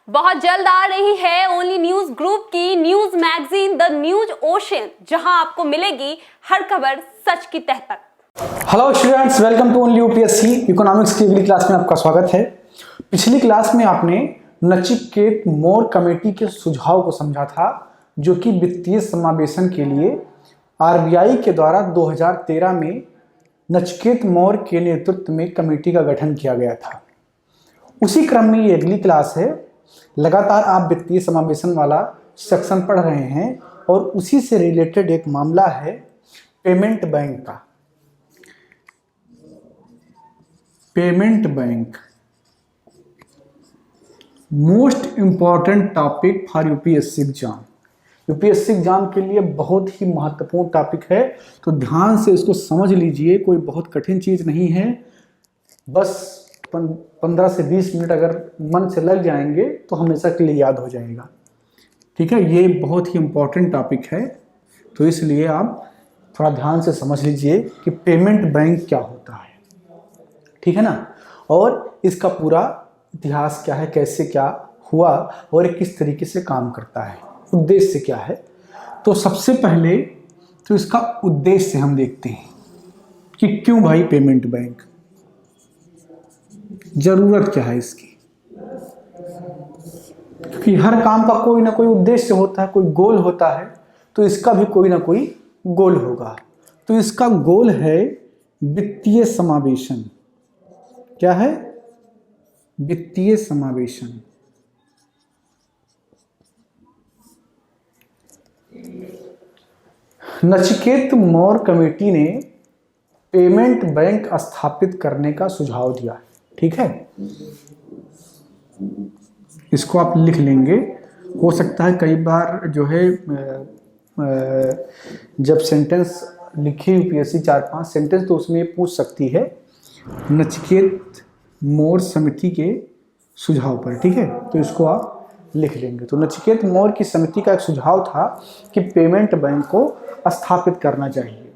बहुत जल्द आ रही है ओनली न्यूज ग्रुप की news magazine the news ocean, जहां आपको मिलेगी हर खबर सच की तह तक। Hello students, welcome to only UPSC economics की अगली क्लास में आपका स्वागत है। पिछली क्लास में आपने नचिकेत मोर कमेटी के सुझाव को समझा था, जो कि वित्तीय समावेशन के लिए आरबीआई के द्वारा 2013 में नचिकेत मोर के नेतृत्व में कमेटी का गठन किया गया था। उसी क्रम में ये अगली क्लास है। लगातार आप वित्तीय समावेशन वाला सेक्शन पढ़ रहे हैं और उसी से रिलेटेड एक मामला है पेमेंट बैंक का। Payment bank most important topic for UPSC exam. UPSC exam के लिए बहुत ही महत्वपूर्ण टॉपिक है, तो ध्यान से इसको समझ लीजिए। कोई बहुत कठिन चीज नहीं है, बस 15 से 20 मिनट अगर मन से लग जाएंगे तो हमेशा के लिए याद हो जाएगा। ठीक है, ये बहुत ही इंपॉर्टेंट टॉपिक है, तो इसलिए आप थोड़ा ध्यान से समझ लीजिए कि पेमेंट बैंक क्या होता है। ठीक है ना, और इसका पूरा इतिहास क्या है, कैसे क्या हुआ और किस तरीके से काम करता है, उद्देश्य क्या है। तो सबसे पहले तो इसका उद्देश्य हम देखते हैं कि क्यों भाई पेमेंट बैंक, जरूरत क्या है इसकी। क्योंकि हर काम का कोई ना कोई उद्देश्य होता है, कोई गोल होता है, तो इसका भी कोई ना कोई गोल होगा। तो इसका गोल है वित्तीय समावेशन। क्या है? वित्तीय समावेशन। नचिकेत मोर कमेटी ने पेमेंट बैंक स्थापित करने का सुझाव दिया। ठीक है, इसको आप लिख लेंगे। हो सकता है कई बार जो है जब सेंटेंस लिखे यूपीएससी 4-5 सेंटेंस, तो उसमें पूछ सकती है नचिकेत मोर समिति के सुझाव पर। ठीक है, तो इसको आप लिख लेंगे। तो नचिकेत मोर की समिति का एक सुझाव था कि पेमेंट बैंक को स्थापित करना चाहिए।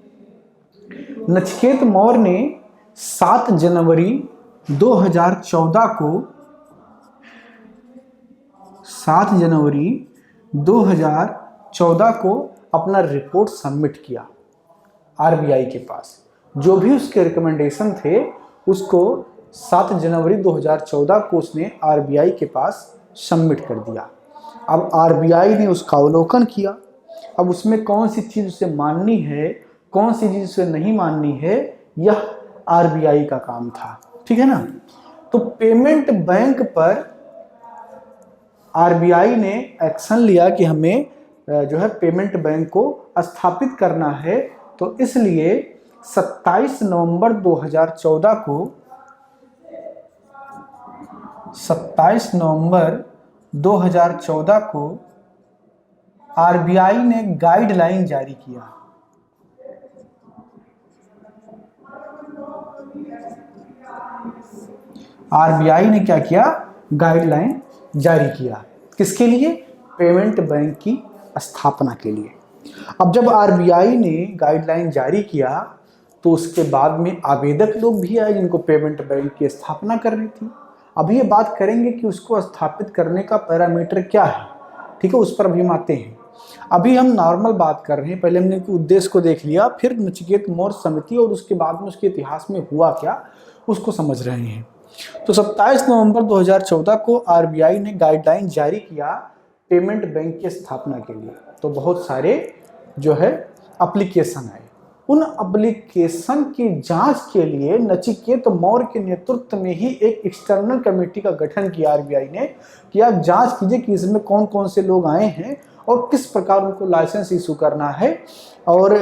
नचिकेत मोर ने 7 जनवरी 2014 को 7 जनवरी 2014 को अपना रिपोर्ट सबमिट किया आरबीआई के पास। जो भी उसके रिकमेंडेशन थे उसको 7 जनवरी 2014 को उसने आरबीआई के पास सबमिट कर दिया। अब आरबीआई ने उसका अवलोकन किया। अब उसमें कौन सी चीज़ उसे माननी है, कौन सी चीज़ उसे नहीं माननी है, यह आरबीआई का काम था। ठीक है ना। तो पेमेंट बैंक पर आरबीआई ने एक्शन लिया कि हमें जो है पेमेंट बैंक को स्थापित करना है। तो इसलिए 27 नवंबर 2014 को 27 नवंबर 2014 को आरबीआई ने गाइडलाइन जारी किया। आरबीआई ने क्या किया? गाइडलाइन जारी किया। किसके लिए? पेमेंट बैंक की स्थापना के लिए। अब जब आरबीआई ने गाइडलाइन जारी किया तो उसके बाद में आवेदक लोग भी आए जिनको पेमेंट बैंक की स्थापना करनी थी। अभी ये बात करेंगे कि उसको स्थापित करने का पैरामीटर क्या है। ठीक है, उस पर अभी हम आते हैं। अभी हम नॉर्मल बात कर रहे हैं। पहले हमने उद्देश्य को देख लिया, फिर नचिकेत मोर समिति और उसके बाद में उसके इतिहास में हुआ क्या उसको समझ रहे हैं। तो 27 नवंबर 2014 को आरबीआई ने गाइडलाइन जारी किया पेमेंट बैंक की स्थापना के लिए। तो बहुत सारे जो है एप्लीकेशन आए। उन एप्लीकेशन की जांच के लिए नचिकेत मोर के नेतृत्व में ही एक एक्सटर्नल कमेटी का गठन किया आरबीआई ने कि आप जांच कीजिए कि इसमें कौन कौन से लोग आए हैं और किस प्रकार उनको लाइसेंस इशू करना है और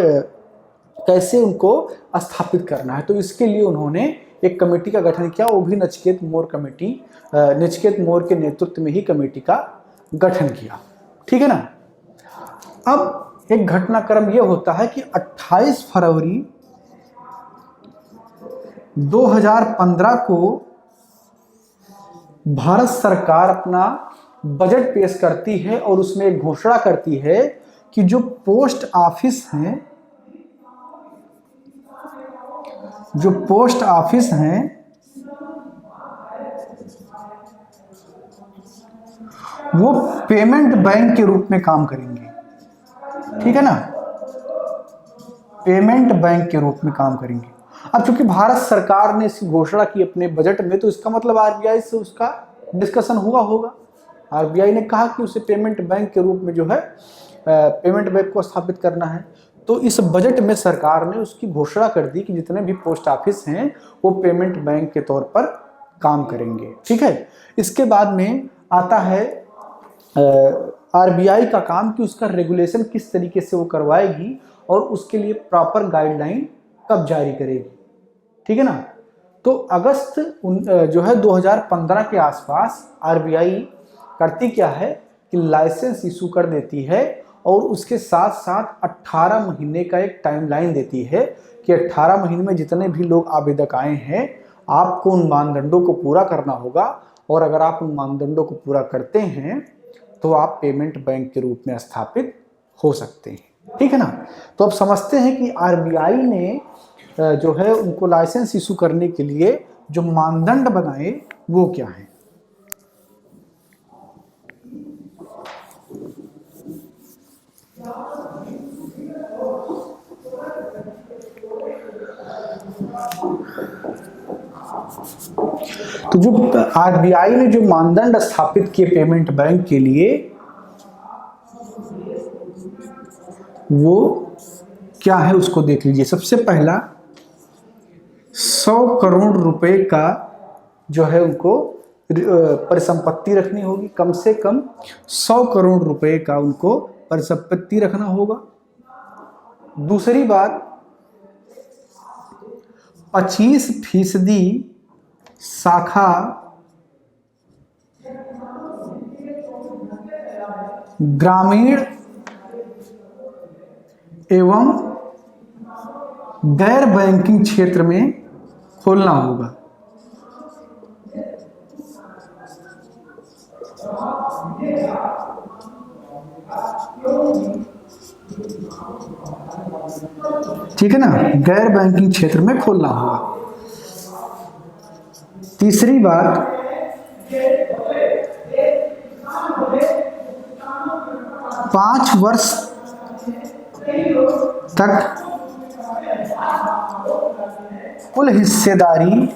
कैसे उनको स्थापित करना है। तो इसके लिए उन्होंने एक कमेटी का गठन किया, वो भी नचिकेत मोर कमेटी, नचिकेत मोर के नेतृत्व में ही कमेटी का गठन किया। ठीक है ना। अब एक घटनाक्रम यह होता है कि 28 फरवरी 2015 को भारत सरकार अपना बजट पेश करती है और उसमें एक घोषणा करती है कि जो पोस्ट ऑफिस हैं, वो पेमेंट बैंक के रूप में काम करेंगे, ठीक है ना, पेमेंट बैंक के रूप में काम करेंगे। अब चूंकि भारत सरकार ने इसकी घोषणा की अपने बजट में, तो इसका मतलब आरबीआई से उसका डिस्कशन हुआ होगा। आरबीआई ने कहा कि उसे पेमेंट बैंक के रूप में जो है पेमेंट बैंक को स्थापित करना है। तो इस बजट में सरकार ने उसकी घोषणा कर दी कि जितने भी पोस्ट ऑफिस हैं वो पेमेंट बैंक के तौर पर काम करेंगे, ठीक है। इसके बाद में आता है आरबीआई का काम कि उसका रेगुलेशन किस तरीके से वो करवाएगी और उसके लिए प्रॉपर गाइडलाइन कब जारी करेगी, ठीक है ना। तो अगस्त जो है 2015 के आसपास आरबीआई करती क्या है कि लाइसेंस इशू कर देती है और उसके साथ साथ 18 महीने का एक टाइमलाइन देती है कि 18 महीने में जितने भी लोग आवेदक आए हैं आपको उन मानदंडों को पूरा करना होगा, और अगर आप उन मानदंडों को पूरा करते हैं तो आप पेमेंट बैंक के रूप में स्थापित हो सकते हैं, ठीक है ना। तो अब समझते हैं कि आरबीआई ने जो है उनको लाइसेंस इशू करने के लिए जो मानदंड बनाए वो क्या है। तो जो आरबीआई ने जो मानदंड स्थापित किए पेमेंट बैंक के लिए वो क्या है उसको देख लीजिए। सबसे पहला 100 करोड़ रुपए का जो है उनको परिसंपत्ति रखनी होगी, कम से कम 100 करोड़ रुपए का उनको परिसंपत्ति रखना होगा। दूसरी बात 25% शाखा ग्रामीण एवं गैर बैंकिंग क्षेत्र में खोलना होगा। ठीक है ना, गैर बैंकिंग क्षेत्र में खोलना होगा। तीसरी बात 5 वर्ष तक कुल हिस्सेदारी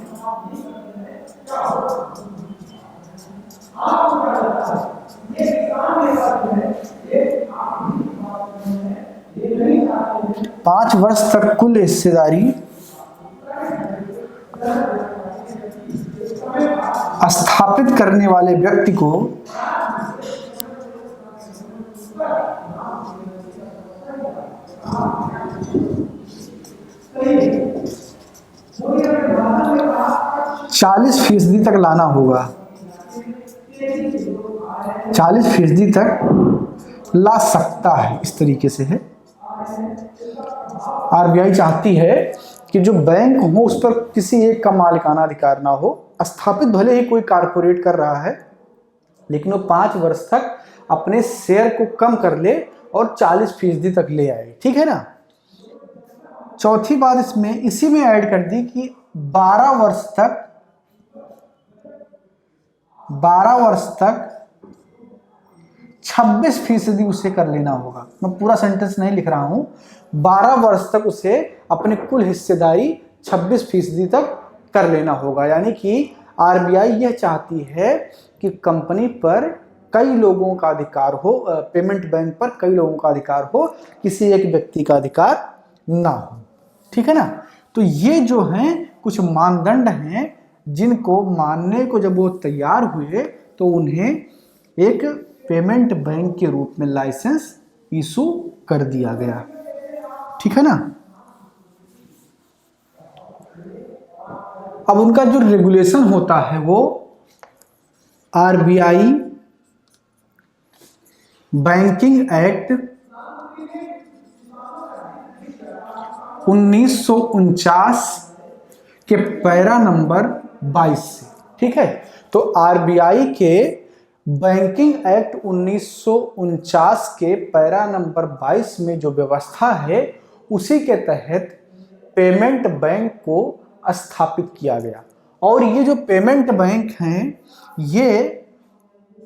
स्थापित करने वाले व्यक्ति को %40 तक लाना होगा। 40% तक ला सकता है, इस तरीके से है। आरबीआई चाहती है कि जो बैंक हो उस पर किसी एक का मालिकाना अधिकार ना हो। स्थापित भले ही कोई कारपोरेट कर रहा है, लेकिन वो 5 वर्ष तक अपने शेयर को कम कर ले और 40% तक ले आए, ठीक है ना। चौथी बात इसमें इसी में ऐड कर दी कि 12 वर्ष तक 26% उसे कर लेना होगा। मैं पूरा सेंटेंस नहीं लिख रहा हूं। 12 वर्ष तक उसे अपने कुल हिस्सेदारी 26% तक कर लेना होगा। यानी कि आरबीआई यह चाहती है कि कंपनी पर कई लोगों का अधिकार हो, पेमेंट बैंक पर कई लोगों का अधिकार हो, किसी एक व्यक्ति का अधिकार ना हो, ठीक है ना। तो ये जो हैं कुछ मानदंड हैं जिनको मानने को जब वो तैयार हुए तो उन्हें एक पेमेंट बैंक के रूप में लाइसेंस इशू कर दिया गया, ठीक है ना। अब उनका जो रेगुलेशन होता है वो आरबीआई बैंकिंग एक्ट 1949 के पैरा नंबर 22 से, ठीक है। तो आरबीआई के बैंकिंग एक्ट 1949 के पैरा नंबर 22 में जो व्यवस्था है उसी के तहत पेमेंट बैंक को स्थापित किया गया। और ये जो पेमेंट बैंक हैं ये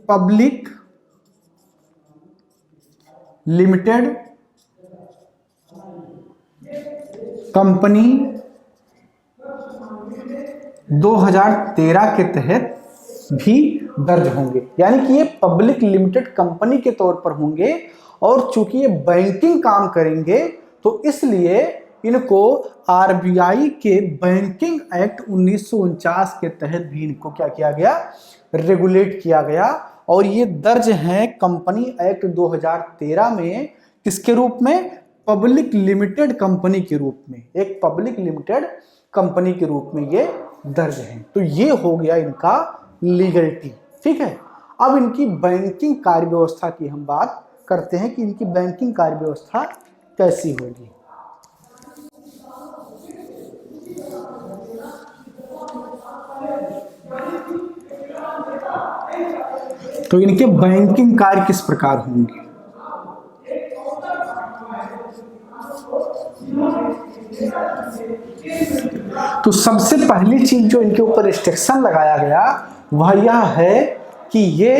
पब्लिक लिमिटेड कंपनी 2013 के तहत भी दर्ज होंगे। यानी कि ये पब्लिक लिमिटेड कंपनी के तौर पर होंगे और चूंकि ये बैंकिंग काम करेंगे तो इसलिए इनको आरबीआई के बैंकिंग एक्ट 1949 के तहत भी इनको क्या किया गया, रेगुलेट किया गया। और ये दर्ज हैं कंपनी एक्ट 2013 में किसके रूप में, पब्लिक लिमिटेड कंपनी के रूप में, एक पब्लिक लिमिटेड कंपनी के रूप में ये दर्ज हैं। तो ये हो गया इनका लीगलिटी। ठीक है, अब इनकी बैंकिंग कार्य व्यवस्था की हम बात करते हैं कि इनकी बैंकिंग कार्य व्यवस्था कैसी होगी। तो इनके बैंकिंग कार्य किस प्रकार होंगे। तो सबसे पहली चीज जो इनके ऊपर रिस्ट्रिक्शन लगाया गया वह यह है कि ये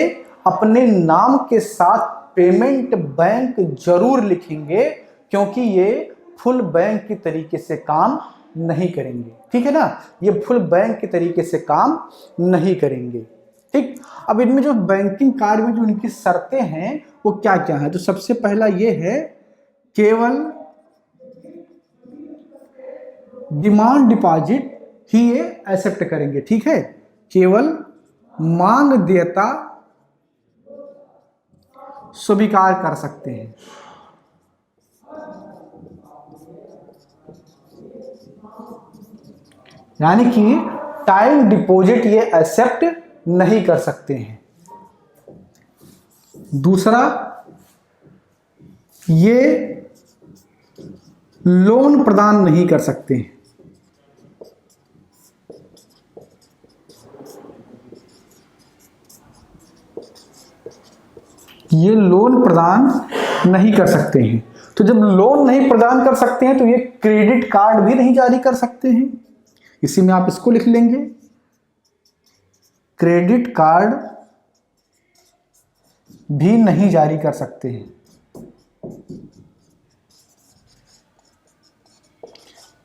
अपने नाम के साथ पेमेंट बैंक जरूर लिखेंगे, क्योंकि ये फुल बैंक की तरीके से काम नहीं करेंगे। ठीक है ना, ये फुल बैंक के तरीके से काम नहीं करेंगे। ठीक, अब इनमें जो बैंकिंग कार्य में जो इनकी शर्तें हैं वो क्या क्या है। तो सबसे पहला ये है, केवल डिमांड डिपॉजिट ही ये एक्सेप्ट करेंगे। ठीक है, केवल मांग देयता स्वीकार कर सकते हैं। यानी कि टाइम डिपॉजिट ये एक्सेप्ट नहीं कर सकते हैं। दूसरा, ये लोन प्रदान नहीं कर सकते हैं। ये लोन प्रदान नहीं कर सकते हैं। तो जब लोन नहीं प्रदान कर सकते हैं तो ये क्रेडिट कार्ड भी नहीं जारी कर सकते हैं। इसी में आप इसको लिख लेंगे, क्रेडिट कार्ड भी नहीं जारी कर सकते हैं।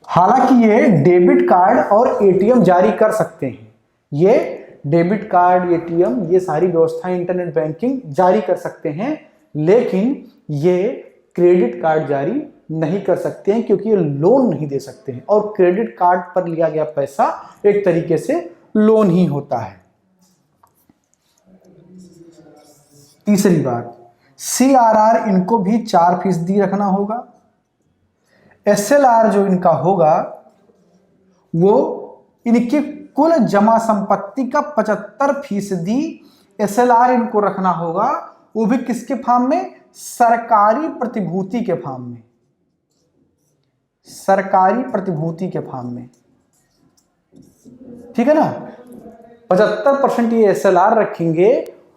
हालांकि ये डेबिट कार्ड और एटीएम जारी कर सकते हैं। ये डेबिट कार्ड, एटीएम, ये सारी व्यवस्थाएं इंटरनेट बैंकिंग जारी कर सकते हैं, लेकिन ये क्रेडिट कार्ड जारी नहीं कर सकते हैं, क्योंकि ये लोन नहीं दे सकते हैं। और क्रेडिट कार्ड पर लिया गया पैसा एक तरीके से लोन ही होता है। तीसरी बात, CRR इनको भी 4% रखना होगा। SLR जो इनका होगा वो इनकी कुल जमा संपत्ति का 75% SLR इनको रखना होगा। वो भी किसके फॉर्म में, सरकारी प्रतिभूति के फॉर्म में, सरकारी प्रतिभूति के फॉर्म में। ठीक है ना, 75% ये SLR रखेंगे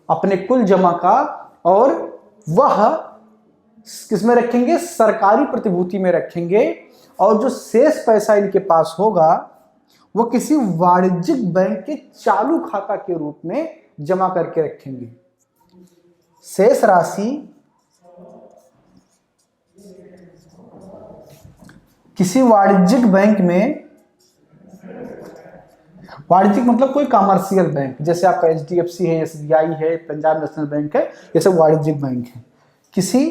अपने कुल जमा का, और वह किसमें रखेंगे, सरकारी प्रतिभूति में रखेंगे। और जो शेष पैसा इनके पास होगा वो किसी वाणिज्यिक बैंक के चालू खाता के रूप में जमा करके रखेंगे। शेष राशि किसी वाणिज्यिक बैंक में, वाणिज्यिक मतलब कोई कमर्शियल बैंक, जैसे आपका HDFC है, SBI है, पंजाब नेशनल बैंक है, ये सब वाणिज्यिक बैंक है। किसी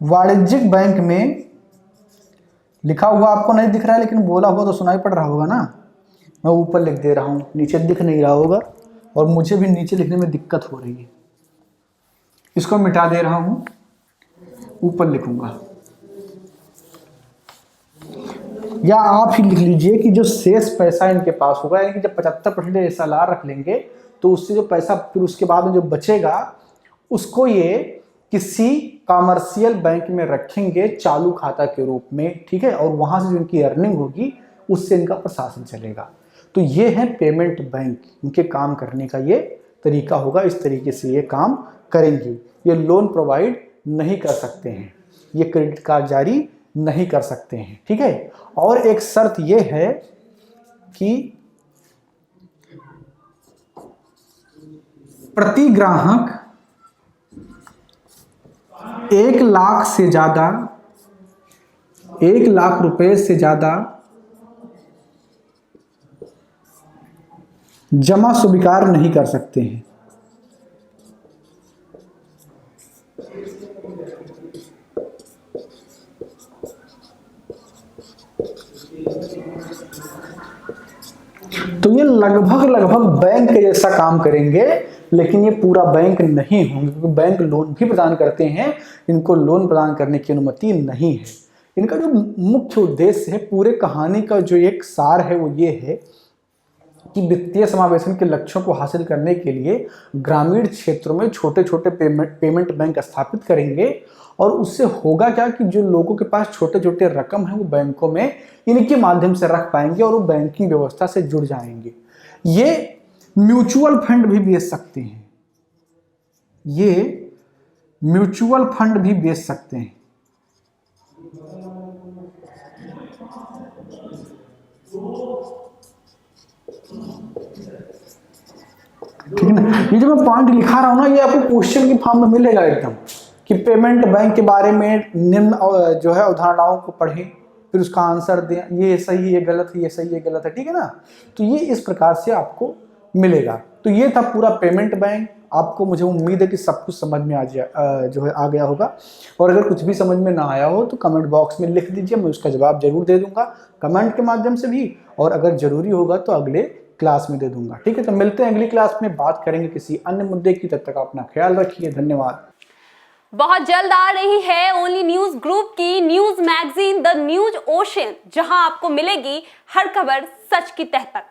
वाणिज्यिक बैंक में, लिखा हुआ आपको नहीं दिख रहा है लेकिन बोला हुआ तो सुनाई पड़ रहा होगा ना, मैं ऊपर लिख दे रहा हूँ, नीचे दिख नहीं रहा होगा, और मुझे भी नीचे लिखने में दिक्कत हो रही है। इसको मिटा दे रहा हूँ, ऊपर लिखूंगा, या आप ही लिख लीजिए कि जो शेष पैसा इनके पास होगा, यानी कि जब 75% SLR रख लेंगे तो उससे जो पैसा फिर उसके बाद में जो बचेगा उसको ये किसी कमर्शियल बैंक में रखेंगे चालू खाता के रूप में। ठीक है, और वहां से जो इनकी अर्निंग होगी उससे इनका प्रशासन चलेगा। तो ये है पेमेंट बैंक, इनके काम करने का ये तरीका होगा, इस तरीके से ये काम करेंगे। ये लोन प्रोवाइड नहीं कर सकते हैं, ये क्रेडिट कार्ड जारी नहीं कर सकते हैं। ठीक है, और एक शर्त ये है कि प्रति ग्राहक 1,00,000 से ज्यादा, 1,00,000 रुपए से ज्यादा जमा स्वीकार नहीं कर सकते हैं। तो ये लगभग बैंक के जैसा काम करेंगे, लेकिन ये पूरा बैंक नहीं होंगे, क्योंकि बैंक लोन भी प्रदान करते हैं, इनको लोन प्रदान करने की अनुमति नहीं है। इनका जो मुख्य उद्देश्य है, पूरे कहानी का जो एक सार है, वो ये है कि वित्तीय समावेशन के लक्ष्यों को हासिल करने के लिए ग्रामीण क्षेत्रों में छोटे छोटे पेमेंट बैंक स्थापित करेंगे। और उससे होगा क्या कि जो लोगों के पास छोटे छोटे रकम है, वो बैंकों में इनके माध्यम से रख पाएंगे और वो बैंकिंग व्यवस्था से जुड़ जाएंगे। ये म्यूचुअल फंड भी बेच सकते हैं, ये म्यूचुअल फंड भी बेच सकते हैं। ठीक है ना। ये जो मैं पॉइंट लिखा रहा हूं ना, ये आपको क्वेश्चन की फॉर्म में मिलेगा एकदम, कि पेमेंट बैंक के बारे में निम्न जो है अवधारणाओं को पढ़ें, फिर उसका आंसर दें, ये सही ये गलत है, ये सही ये गलत है। ठीक है ना। तो ये इस प्रकार से आपको मिलेगा। तो ये था पूरा पेमेंट बैंक। आपको, मुझे उम्मीद है कि सब कुछ समझ में आ गया होगा। और अगर कुछ भी समझ में ना आया हो तो कमेंट बॉक्स में लिख दीजिए, मैं उसका जवाब जरूर दे दूंगा, कमेंट के माध्यम से भी, और अगर जरूरी होगा तो अगले क्लास में दे दूंगा। ठीक है। तो मिलते हैं अगली क्लास में, बात करेंगे किसी अन्य मुद्दे की। तब तक अपना ख्याल रखिए। धन्यवाद। बहुत जल्द आ रही है ओनली न्यूज ग्रुप की news magazine the news ocean, जहां आपको मिलेगी हर खबर सच की तह तक।